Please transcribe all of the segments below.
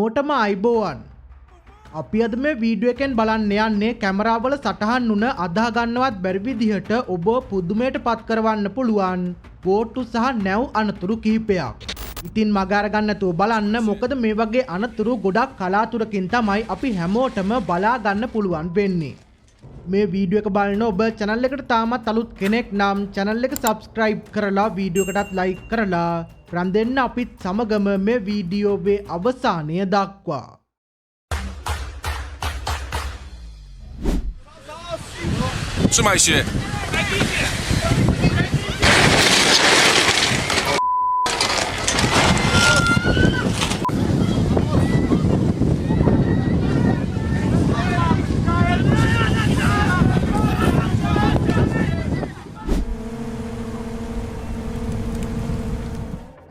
හැමෝටම අයිබෝවන්. අපි අද මේ වීඩියෝ එකෙන් බලන්න යන්නේ කැමරාවල සටහන් වුණ අදා ගන්නවත් බැරි විදිහට ඔබ පුදුමයට පත් කරවන්න පුළුවන් බෝට්ටු සහ නැව් අනතුරු කිහිපයක්. ඉතින් මග අරගන්න නැතුව බලන්න, මොකද මේ වගේ අනතුරු ගොඩක් කලාතුරකින් තමයි අපි හැමෝටම බලා ගන්න පුළුවන් වෙන්නේ. මේ වීඩියෝ එක බලන ඔබ channel එකට තාමත් අලුත් කෙනෙක් නම් channel එක subscribe කරලා වීඩියෝ එකටත් like කරලා රන් දෙන්න අපිත් සමගම මේ වීඩියෝවේ අවසානය දක්වා. 是买鞋。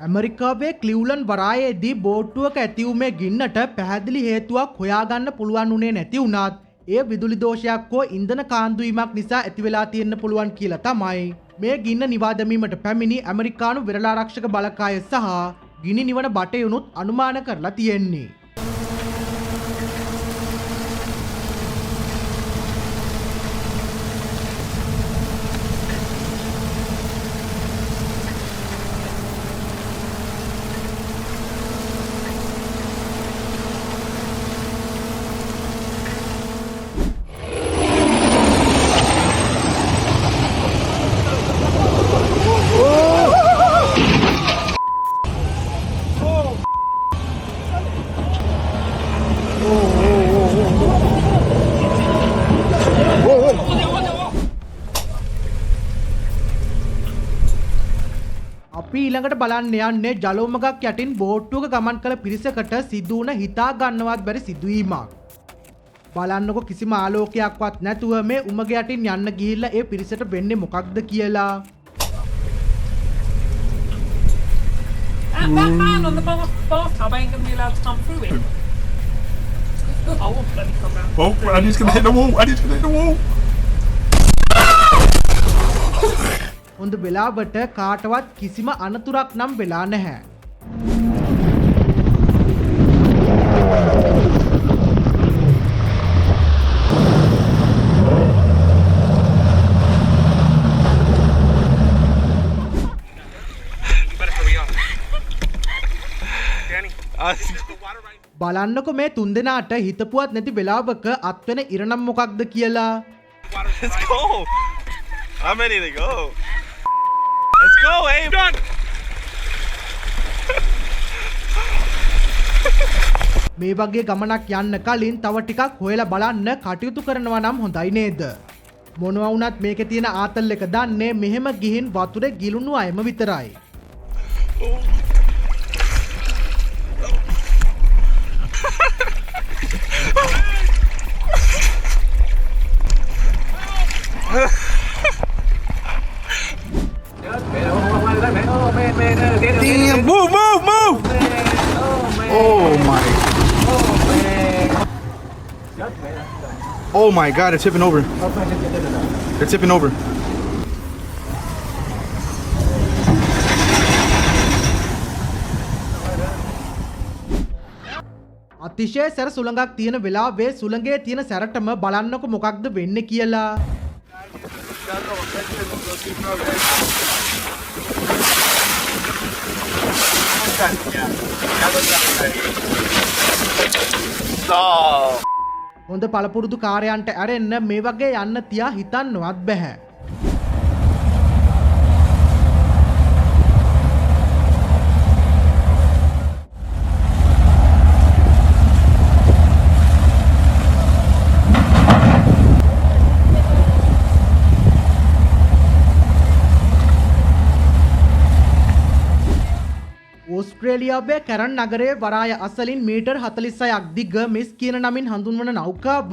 ඇමරිකාවේ ක්ලිව්ලන්ඩ් වරායේදී බෝට්ටුවක ඇතිවුමේ ගින්නට පැහැදිලි හේතුවක් හොයාගන්න පුළුවන් උනේ නැති වුණත් ඒ විදුලි දෝෂයක් හෝ ඉන්ධන කාන්දු වීමක් නිසා ඇති වෙලා තියෙන්න පුළුවන් කියලා තමයි මේ ගින්න නිවා දැමීමට පැමිණි ඇමරිකානු විරලාරක්ෂක බලකාය සහ ගිනි නිවන බටයුනුත් අනුමාන කරලා තියෙන්නේ. අපි ඊළඟට බලන්න යන්නේ ජලෝමගක් යටින් බෝට්ටුවක ගමන් කළ පිරිසකට සිදු වුණ හිතා ගන්නවත් බැරි සිදුවීමක්. බලන්නකො කිසිම ආලෝකයක්වත් නැතුව මේ උමග යටින් යන්න ගිහිල්ලා ඒ පිරිසට වෙන්නේ මොකක්ද කියලා. That man on the bathtub ain't gonna be allowed to come through it. I won't let me come round. Oh, I just gonna hit the wall. I just gonna hit the wall. හොඳ වෙලාවට කාටවත් කිසිම අනතුරක් නම් වෙලා නැහැ. බලන්නකො මේ තුන්දෙනාට හිතපුවත් නැති වෙලාවක අත්වෙන ඉරණම් මොකක්ද කියලා. Let's go. I'm ready to go. Let's go, hey. Done. මේ වගේ ගමනක් යන්න කලින් තව ටිකක් හොයලා බලන්න කටයුතු කරනවා නම් හොඳයි නේද? මොනවා වුණත් මේකේ තියෙන ආතල් එක දන්නේ මෙහෙම ගිහින් වතුරේ ගිලුණු අයම විතරයි. Damn, move. Oh my. Oh my God, it's tipping over. They're tipping over. අතිශය සැර සුළඟක් තියෙන වෙලාවේ සුළඟේ තියෙන සැරටම බලන්නකො මොකක්ද වෙන්නේ කියලා. හොඳ පළපුරුදු කාර්යයන්ට ඇරෙන්න මේ වගේ යන්න තියා හිතන්නවත් බැහැ. ඕස්ට්‍රේලියාවේ කැරන් නගරයේ වරාය අසලින් මීටර් 46ක් දිග මිස් කියන නමින් හඳුන්වන නෞකාව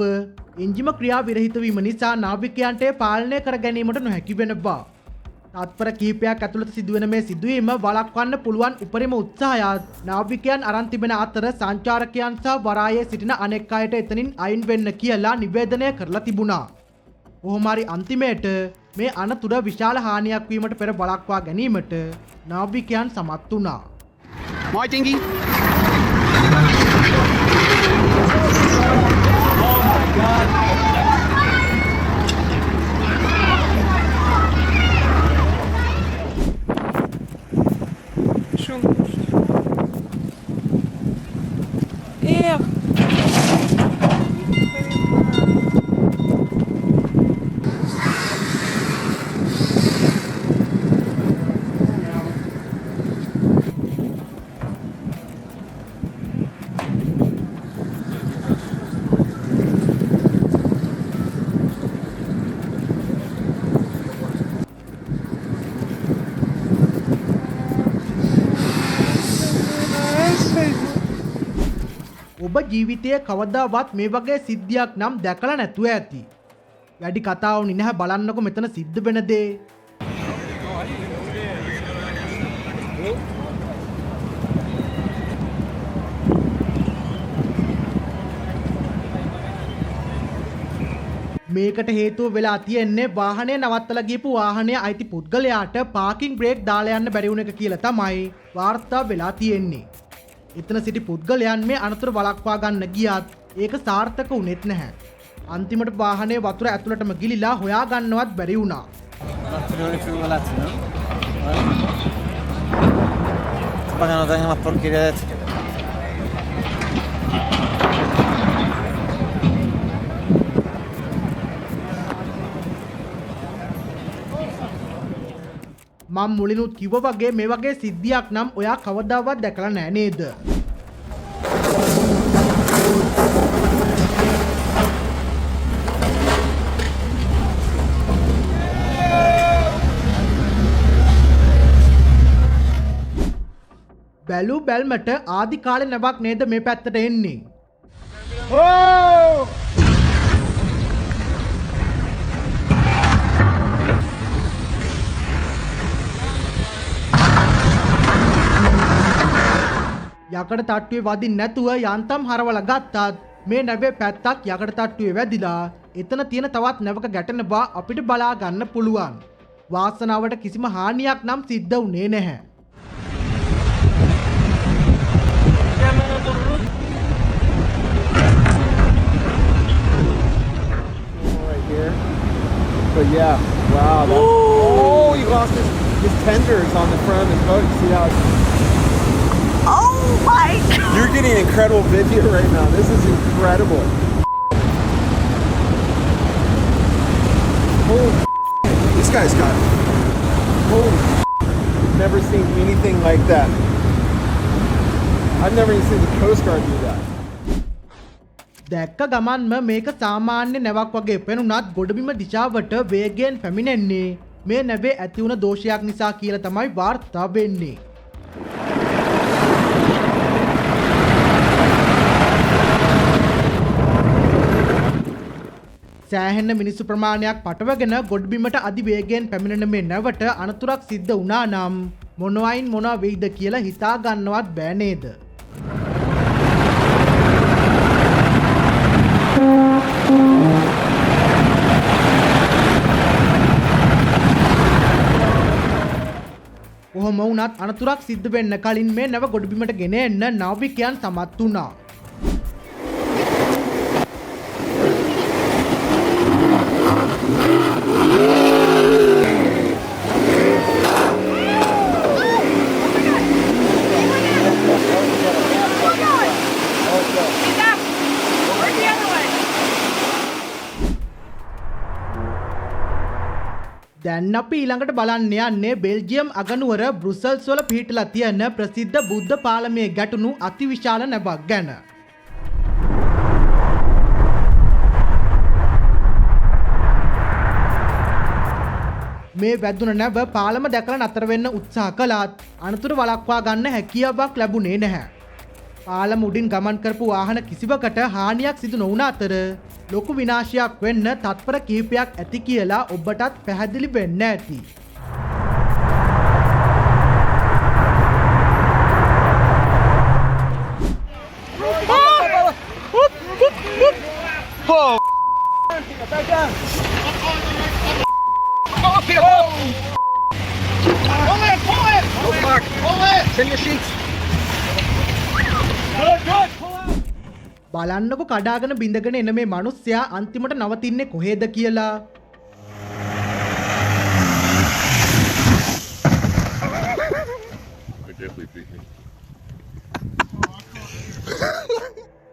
එන්ජිම ක්‍රියා විරහිත වීම නිසා නාවිකයන්ට පාලනය කර ගැනීමට නොහැකි වෙනවා. තත්පර කිහිපයක් ඇතුළත සිදුවෙන මේ සිදුවීම වළක්වන්න පුළුවන් උපරිම උත්සාහයත් නාවිකයන් අරන් තිබෙන අතර සංචාරකයන් සහ වරායේ සිටින අනෙක් අයට එතනින් අයින් වෙන්න කියලා නිවේදනය කරලා තිබුණා. කොහොම හරි අන්තිමේට මේ අනතුර විශාල හානියක් වීමට පෙර වළක්වා ගැනීමට නාවිකයන් සමත් වුණා. My dinghy. Что он хочет? Эх! ඔබ ජීවිතයේ කවදාවත් මේ වගේ සිද්ධියක් නම් දැකලා නැතුව ඇති. වැඩි කතා වුණේ නැහැ බලන්නකො මෙතන සිද්ධ වෙන දේ. මේකට හේතුව වෙලා තියෙන්නේ වාහනය නවත්තලා ගියපු වාහනයේ අයිති පුද්ගලයාට පාකින් බ්‍රේක් දාලා යන්න බැරි වුණ එක කියලා තමයි වාර්තා වෙලා තියෙන්නේ. එතන සිටි පුද්ගලයන් මේ අනතුර වළක්වා ගන්න ගියත් ඒක සාර්ථක වුණෙත් නැහැ. අන්තිමට වාහනේ වතුර ඇතුළටම ගිලිලා හොයා ගන්නවත් බැරි වුණා. Para que no tenga más porquería de esto. මම මුලිනුත් කිව්ව වගේ මේ වගේ සිද්ධියක් නම් ඔයා කවදාවත් දැකලා නැහැ නේද? බැලු බැල්මට ආදි කාලේ නැවක් නේද මේ පැත්තට එන්නේ? යකඩ තට්ටුවේ වදින්න නැතුව යන්තම් හරවලා ගත්තත් මේ නැවේ පැත්තක් යකඩ තට්ටුවේ වැදිලා එතන තියෙන තවත් නැවක ගැටෙන බව අපිට බලා ගන්න පුළුවන්. වාසනාවට කිසිම හානියක් නම් සිද්ධ වුණේ නැහැ. Right here. But yeah, wow. Oh, he lost his tenders on the front of his boat. You see how? Oh my God! You're getting incredible video right now. This is incredible. Holy this guy's got holy never seen anything like that. I've never even seen the Coast Guard do that. දැක්ක ගමන්ම මේක සාමාන්‍ය නැවක් වගේ පෙනුනත් ගොඩබිම දිශාවට වේගයෙන් පැමිණෙන්නේ මේ නැවේ ඇති වුණ දෝෂයක් නිසා කියලා තමයි වාර්තා වෙන්නේ. සෑහෙන මිනිස්සු ප්‍රමාණයක් පටවගෙන ගොඩබිමට අධිවේගයෙන් පැමිණෙන මේ නැවට අනතුරක් සිද්ධ වුණා නම් මොනවයින් මොනවා වෙයිද කියලා හිතා ගන්නවත් බෑ නේද? කොහොම වුණත් අනතුරක් සිද්ධ වෙන්න කලින් මේ නැව ගොඩබිමට ගෙන එන්න නාවිකයන් සමත් වුණා. දැන් අපි ඊළඟට බලන්න යන්නේ බෙල්ජියම් අගනුවර බෘසල්ස් වල පිහිටලා තියෙන ප්‍රසිද්ධ බුද්ධ පාලමේ ගැටුණු අතිවිශාල නැවක් ගැන. මේ වැදුන නැව පාලම දැකලා නතර වෙන්න උත්සාහ කළත් අනතුරු වළක්වා ගන්න හැකියාවක් ලැබුණේ නැහැ. පාලම උඩින් ගමන් කරපු වාහන කිසිවකට හානියක් සිදු නොවුන අතර ලොකු විනාශයක් වෙන්න තත්පර කිහිපයක් ඇති කියලා ඔබටත් පැහැදිලි වෙන්න ඇති. Oh! Back down. Up here! Pull it! Pull it! Go, Mark! Pull it! Send your sheets! Good, good! Pull out! බලන්නකො කඩාගෙන බිඳගෙන එන මේ මිනිස්සයා අන්තිමට නවතින්නේ කොහෙද කියලා.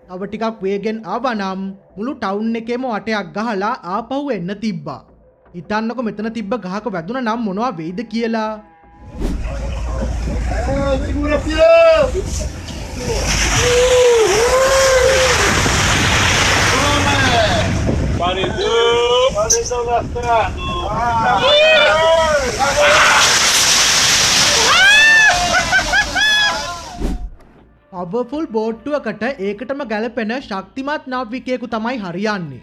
තව ටිකක් වේගෙන් ආවනම් මුළු ටවුන් එකේම වටයක් ගහලා ආපහු එන්න තිබ්බා. හිතන්නකො මෙතන තිබ්බ ගහක වැදුනා නම් මොනවා වෙයිද කියලා. පවර්ෆුල් බෝට්ටුවකට ඒකටම ගැලපෙන ශක්තිමත් නාවිකයෙකු තමයි හරියන්නේ.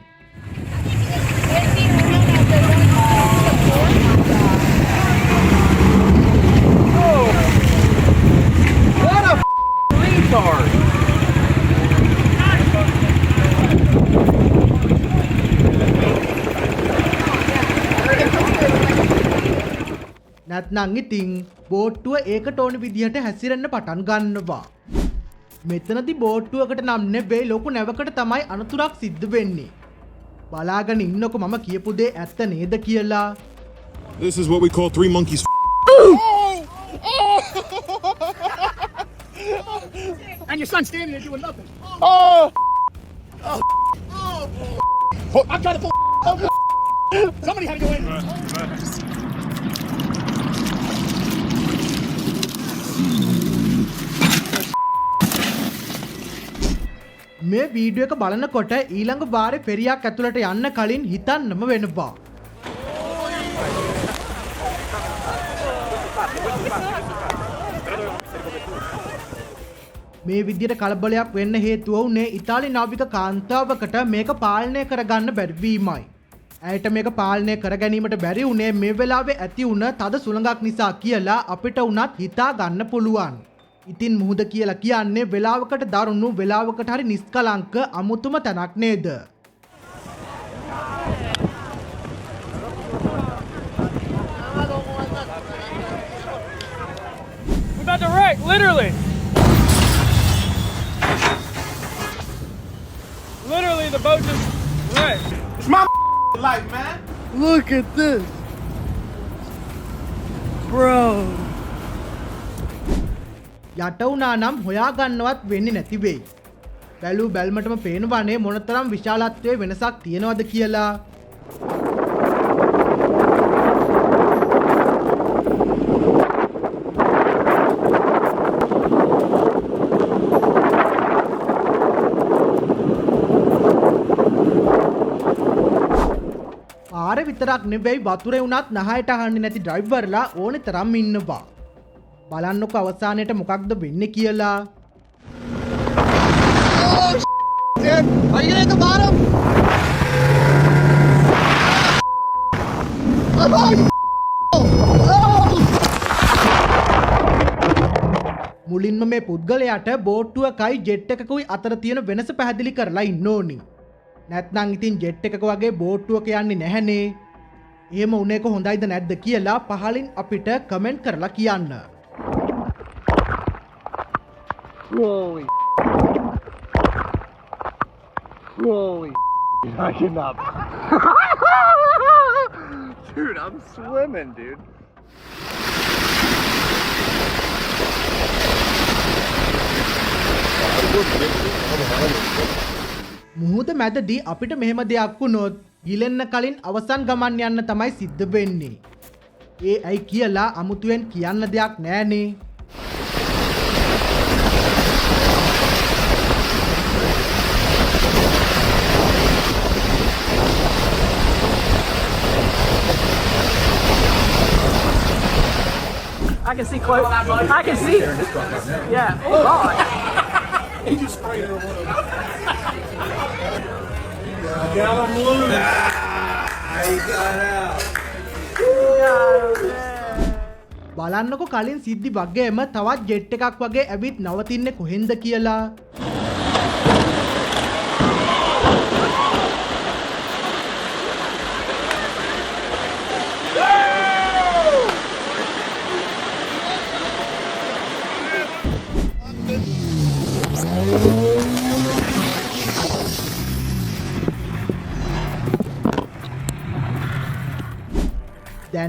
නැත්නම් ඉතින් බෝට්ටුව ඒකට ඕන විදිහට හැසිරෙන්න පටන් ගන්නවා. මෙතනදි බෝට්ටුවකට නම් නෙවෙයි ලොකු නැවකට තමයි අනතුරක් සිද්ධ වෙන්නේ. බලාගෙන ඉන්නකො මම කියපු දේ ඇත්ත නේද කියලා. This is what we call three monkeys. And your son's standing there doing nothing. I'm trying to pull. Somebody had to go in. මේ වීඩියෝ එක බලනකොට ඊළඟ වාරේ ෆෙරියක් ඇතුළට යන්න කලින් හිතන්නම වෙනවා. මේ විදිහට කලබලයක් වෙන්න හේතුව උනේ ඉතාලි නාවික කාන්තාවකට මේක පාලනය කරගන්න බැරි වීමයි. ඇයට මේක පාලනය කර ගැනීමට බැරි උනේ මේ වෙලාවේ ඇති වුණ තද සුළඟක් නිසා කියලා අපිට උනත් හිතා ගන්න පුළුවන්. ඉතින් මුහුද කියලා කියන්නේ වෙලාවකට දරුණු වෙලාවකට හරි නිස්කලංක අමුතුම තැනක් නේද? We're about to wreck, literally. Literally, the boat just wrecked. It's my life, man. Look at this. Bro. යට වුණා නම් හොයාගන්නවත් වෙන්නේ නැති වෙයි. බැලු බැල්මටම පේනවනේ මොනතරම් විශාලත්වයේ වෙනසක් තියෙනවද කියලා. පාරේ විතරක් නෙවෙයි වතුරේ වුණත් නහයට අහන්නේ නැති ඩ්‍රයිවර්ලා ඕනේ තරම් ඉන්නවා. බලන්නකො අවසානයේට මොකක්ද වෙන්නේ කියලා. Are you gonna hit the bottom? මුලින්ම මේ පුද්ගලයාට බෝට්ටුවකයි ජෙට් එකකුයි අතර තියෙන වෙනස පැහැදිලි කරලා ඉන්න ඕනි. නැත්නම් ඉතින් ජෙට් එකක වගේ බෝට්ටුවක යන්නේ නැහනේ. එහෙම උනේක හොඳයිද නැද්ද කියලා පහලින් අපිට කමෙන්ට් කරලා කියන්න. Holy. Holy. I cannot. Dude, I'm swimming, dude. මුහුද මැදදී අපිට මෙහෙම දෙයක් වුණොත් ගිලෙන්න කලින් අවසන් ගමන් යන්න තමයි සිද්ධ වෙන්නේ. ඒ ඇයි කියලා අමුතුවෙන් කියන්න දෙයක් නෑනේ. I can see close. I can see. Yeah. Oh God. He just sprayed her with බලන්නකො කලින් සිද්ධි වගේම තවත් ජෙට් එකක් වගේ ඇවිත් නවතින්නේ කොහෙන්ද කියලා.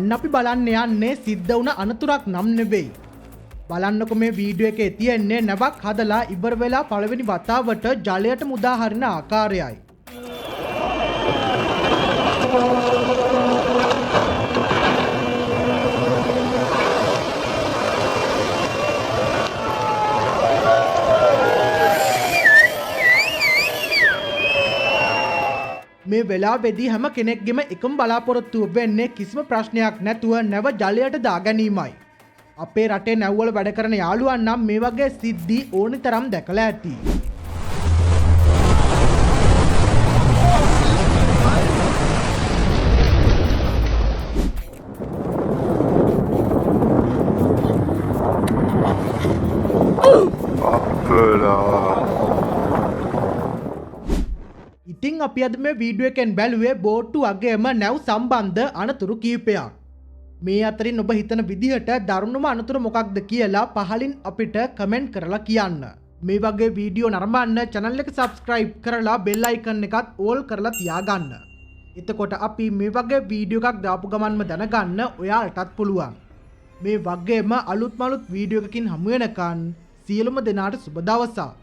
දැන් අපි බලන්න යන්නේ සිද්ධ වුණ අනතුරක් නම් නෙවෙයි. බලන්නකො මේ වීඩියෝ එකේ තියෙන්නේ නැවක් හදලා ඉවර වෙලා පළවෙනි වතාවට ජලයට මුදා හරින ආකාරයයි. මේ වෙලාවේදී හැම කෙනෙක්ගෙම එකම බලාපොරොත්තුව වෙන්නේ කිසිම ප්‍රශ්නයක් නැතුව නැව ජලයට දා ගැනීමයි. අපේ රටේ නැව්වල වැඩ කරන යාළුවන් නම් මේ වගේ සිද්ධි ඕනි තරම් දැකලා ඇති. ඉතින් අපි අද මේ වීඩියෝ එකෙන් බැලුවේ බෝට්ටු වගේම නැව් සම්බන්ධ අනතුරු කීපයක්. මේ අතරින් ඔබ හිතන විදිහට දරුණුම අනතුර මොකක්ද කියලා පහලින් අපිට කමෙන්ට් කරලා කියන්න. මේ වගේ වීඩියෝ නරඹන්න channel එක subscribe කරලා bell icon එකත් all කරලා තියාගන්න. එතකොට අපි මේ වගේ වීඩියෝ එකක් දාපු ගමන්ම දැනගන්න ඔයාලටත් පුළුවන්. මේ වගේම අලුත් වීඩියෝ එකකින් හමු වෙනකන් සියලුම දෙනාට සුබ දවසක්.